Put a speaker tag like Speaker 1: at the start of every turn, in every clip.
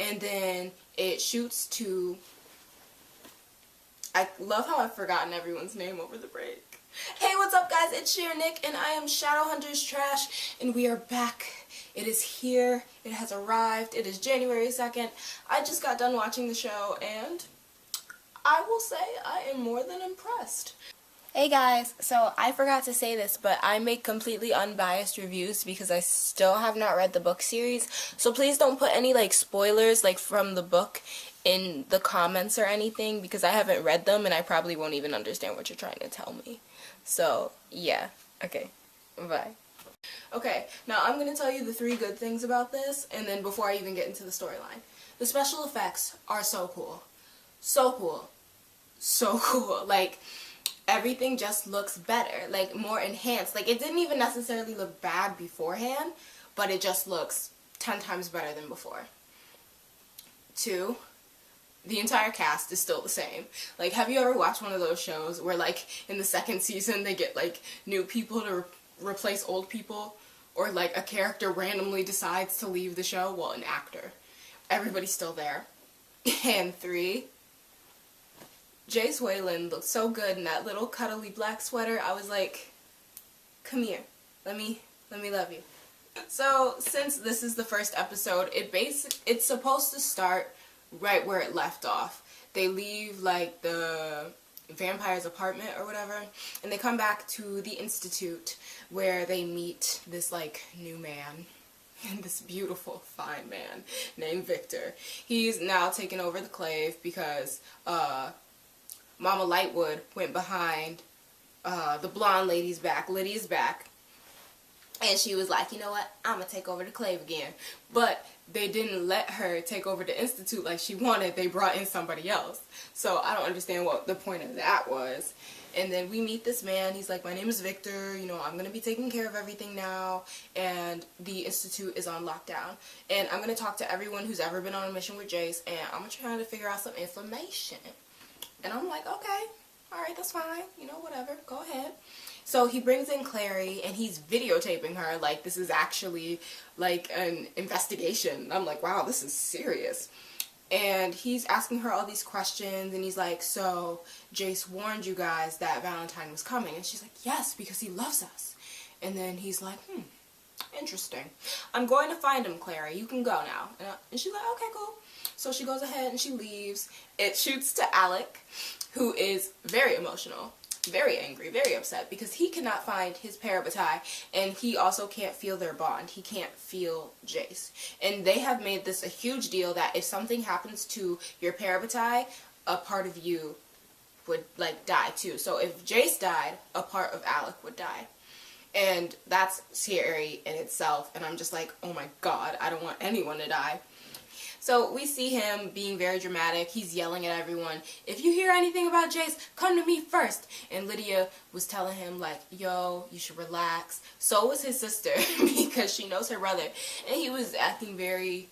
Speaker 1: and then it shoots to, I love how I've forgotten everyone's name over the break. Hey, what's up guys, it's Sher Nick, and I am Shadowhunters Trash, and we are back. It is here, it has arrived, it is January 2nd. I just got done watching the show, and I will say I am more than impressed. Hey guys, so I forgot to say this, but I make completely unbiased reviews because I still have not read the book series, so please don't put any like spoilers like from the book in the comments or anything, because I haven't read them and I probably won't even understand what you're trying to tell me. So yeah, okay, bye. Okay, now I'm going to tell you the 3 good things about this, and then before I even get into the storyline. The special effects are so cool. So cool. So cool. Like, everything just looks better, like more enhanced. Like, it didn't even necessarily look bad beforehand, but it just looks 10 times better than before. 2, the entire cast is still the same. Like, have you ever watched one of those shows where, like, in the 2nd season they get, like, new people to replace old people? Or, like, a character randomly decides to leave the show? Well, an actor. Everybody's still there. And 3, Jace Wayland looked so good in that little cuddly black sweater. I was like, come here, let me love you. So since this is the first episode, it's supposed to start right where it left off. They leave like the vampire's apartment or whatever, and they come back to the institute where they meet this like new man. And this beautiful, fine man named Victor. He's now taken over the clave because Mama Lightwood went behind the blonde lady's back, Lydia's back, and she was like, you know what, I'm going to take over the clave again. But they didn't let her take over the institute like she wanted. They brought in somebody else. So I don't understand what the point of that was. And then we meet this man. He's like, my name is Victor, you know, I'm going to be taking care of everything now, and the institute is on lockdown. And I'm going to talk to everyone who's ever been on a mission with Jace, and I'm going to try to figure out some information. And I'm like, okay, alright, that's fine, you know, whatever, go ahead. So he brings in Clary, and he's videotaping her like this is actually like an investigation. I'm like, wow, this is serious. And he's asking her all these questions, and he's like, so Jace warned you guys that Valentine was coming? And she's like, yes, because he loves us. And then he's like, interesting. I'm going to find him, Clary. You can go now. And she's like, okay, cool. So she goes ahead and she leaves. It shoots to Alec, who is very emotional, very angry, very upset, because he cannot find his parabatai, and he also can't feel their bond. He can't feel Jace. And they have made this a huge deal that if something happens to your parabatai, a part of you would, like, die too. So if Jace died, a part of Alec would die. And that's scary in itself, and I'm just like, oh my god, I don't want anyone to die. So we see him being very dramatic. He's yelling at everyone, if you hear anything about Jace, come to me first. And Lydia was telling him like, yo, you should relax. So was his sister because she knows her brother. And he was acting very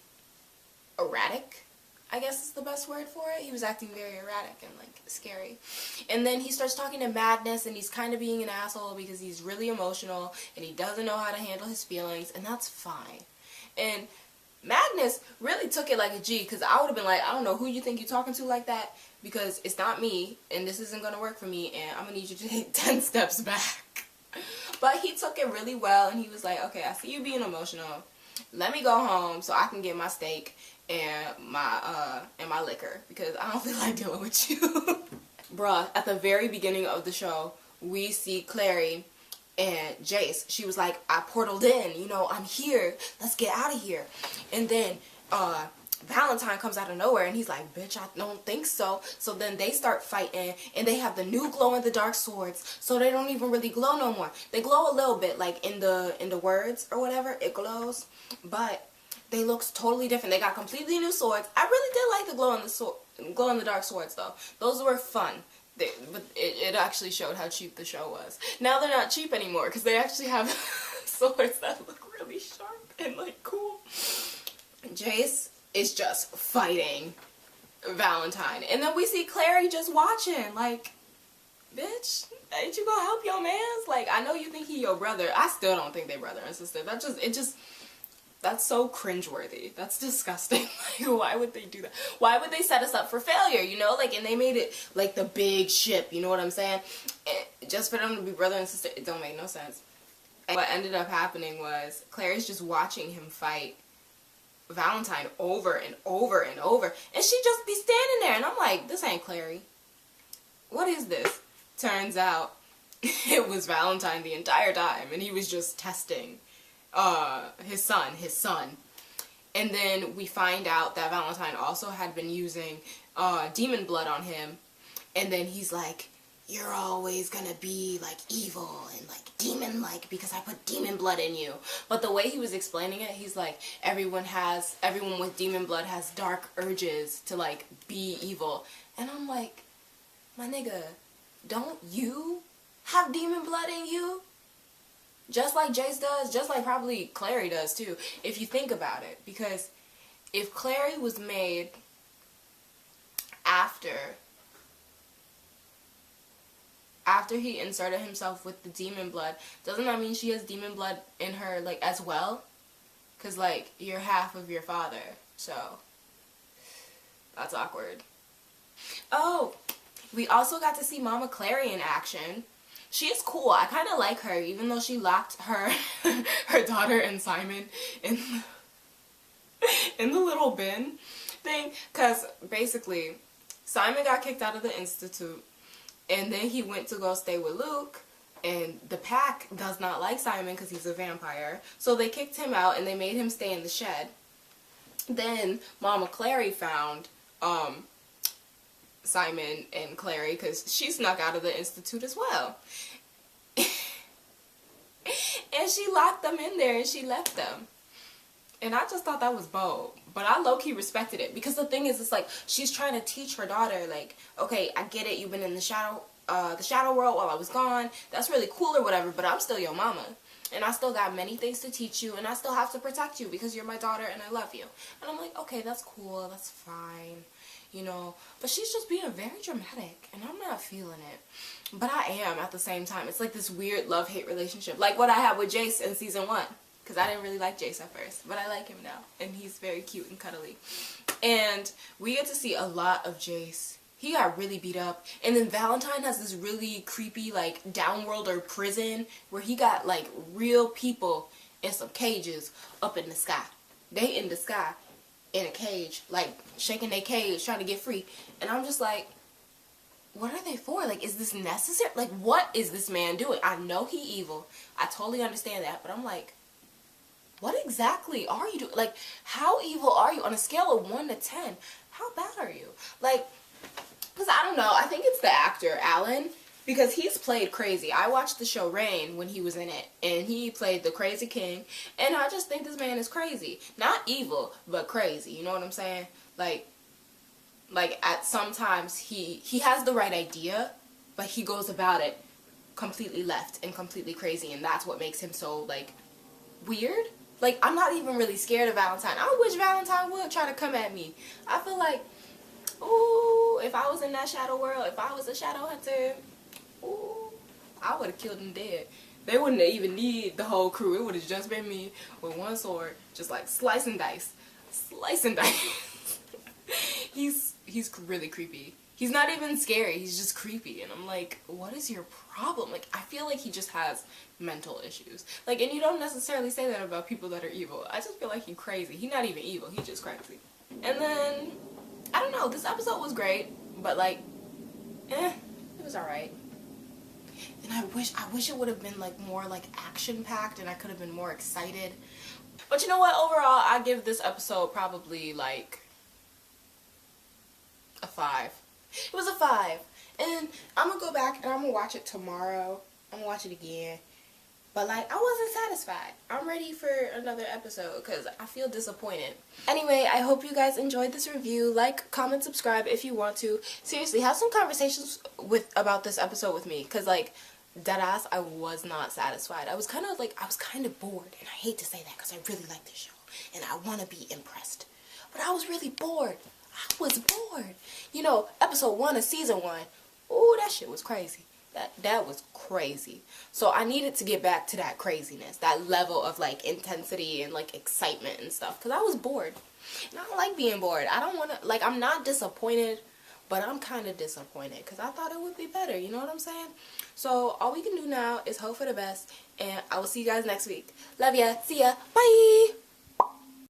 Speaker 1: erratic, I guess is the best word for it. He was acting very erratic and like scary. And then he starts talking to Madness, and he's kind of being an asshole because he's really emotional and he doesn't know how to handle his feelings, and that's fine. And Magnus really took it like a G, because I would have been like, I don't know who you think you're talking to like that, because it's not me, and this isn't going to work for me, and I'm going to need you to take 10 steps back. But he took it really well, and he was like, okay, I see you being emotional. Let me go home so I can get my steak and my liquor, because I don't feel like dealing with you. Bruh, at the very beginning of the show, we see Clary and Jace. She was like, I portaled in, you know, I'm here, let's get out of here. And then Valentine comes out of nowhere, and he's like, bitch, I don't think so. So then they start fighting, and they have the new glow-in-the-dark swords, so they don't even really glow no more. They glow a little bit, like in the words or whatever, it glows, but they look totally different. They got completely new swords. I really did like the glow-in-the-dark swords though. Those were fun. But it actually showed how cheap the show was. Now they're not cheap anymore, because they actually have swords that look really sharp and like cool. Jace is just fighting Valentine, and then we see Clary just watching like, bitch, ain't you gonna help your mans? Like, I know you think he your brother. I still don't think they brother and sister. That's so cringeworthy. That's disgusting. Like, why would they do that? Why would they set us up for failure, you know? Like, and they made it, like, the big ship, you know what I'm saying? And just for them to be brother and sister, it don't make no sense. And what ended up happening was, Clary's just watching him fight Valentine over and over and over. And she'd just be standing there, and I'm like, this ain't Clary. What is this? Turns out, it was Valentine the entire time, and he was just testing his son. And then we find out that Valentine also had been using demon blood on him, and then he's like, you're always gonna be like evil and like demon like because I put demon blood in you. But the way he was explaining it, he's like, everyone with demon blood has dark urges to like be evil. And I'm like, my nigga, don't you have demon blood in you? Just like Jace does, just like probably Clary does too, if you think about it. Because if Clary was made after he inserted himself with the demon blood, doesn't that mean she has demon blood in her, like, as well? Because, like, you're half of your father, so that's awkward. Oh, we also got to see Mama Clary in action. She is cool. I kind of like her, even though she locked her daughter and Simon in the little bin thing. Because basically, Simon got kicked out of the Institute, and then he went to go stay with Luke, and the pack does not like Simon because he's a vampire. So they kicked him out, and they made him stay in the shed. Then Mama Clary found Simon and Clary because she snuck out of the Institute as well. And she locked them in there and she left them. And I just thought that was bold. But I low-key respected it. Because the thing is, it's like, she's trying to teach her daughter, like, okay, I get it, you've been in the shadow world while I was gone. That's really cool or whatever, but I'm still your mama. And I still got many things to teach you, and I still have to protect you because you're my daughter and I love you. And I'm like, okay, that's cool, that's fine, you know. But she's just being very dramatic, and I'm not feeling it. But I am at the same time. It's like this weird love-hate relationship. Like what I had with Jace in season 1. Because I didn't really like Jace at first, but I like him now. And he's very cute and cuddly. And we get to see a lot of Jace. He got really beat up. And then Valentine has this really creepy, like, downworlder prison where he got, like, real people in some cages up in the sky. They in the sky in a cage, like, shaking their cage, trying to get free. And I'm just like, what are they for? Like, is this necessary? Like, what is this man doing? I know he evil. I totally understand that. But I'm like, what exactly are you doing? Like, how evil are you? On a scale of 1 to 10, how bad are you? Like, because I don't know. I think it's the actor, Alan, because he's played crazy. I watched the show Reign when he was in it, and he played the crazy king, and I just think this man is crazy. Not evil, but crazy. You know what I'm saying? Like at sometimes he has the right idea, but he goes about it completely left and completely crazy, and that's what makes him so, like, weird. Like, I'm not even really scared of Valentine. I wish Valentine would try to come at me. I feel like, ooh, if I was in that shadow world, if I was a Shadowhunter, ooh, I would have killed him dead. They wouldn't even need the whole crew. It would have just been me with one sword, just like slice and dice. Slice and dice. He's really creepy. He's not even scary, he's just creepy, and I'm like, what is your problem? Like, I feel like he just has mental issues. Like, and you don't necessarily say that about people that are evil. I just feel like he's crazy. He's not even evil, he's just crazy. And then, I don't know, this episode was great, but like, it was alright. And I wish it would have been like more like action-packed and I could have been more excited. But you know what, overall, I give this episode probably like a 5. It was a 5. And I'm going to go back and I'm going to watch it tomorrow. I'm going to watch it again. But, like, I wasn't satisfied. I'm ready for another episode because I feel disappointed. Anyway, I hope you guys enjoyed this review. Like, comment, subscribe if you want to. Seriously, have some conversations about this episode with me. Because, like, deadass, I was not satisfied. I was kind of bored. And I hate to say that because I really like this show. And I want to be impressed. But I was really bored. I was bored. You know, episode 1 of season 1, ooh, that shit was crazy. That was crazy. So I needed to get back to that craziness, that level of like intensity and like excitement and stuff, because I was bored. And I don't like being bored. I don't want to, like, I'm not disappointed, but I'm kind of disappointed because I thought it would be better, you know what I'm saying? So all we can do now is hope for the best, and I will see you guys next week. Love ya. See ya. Bye.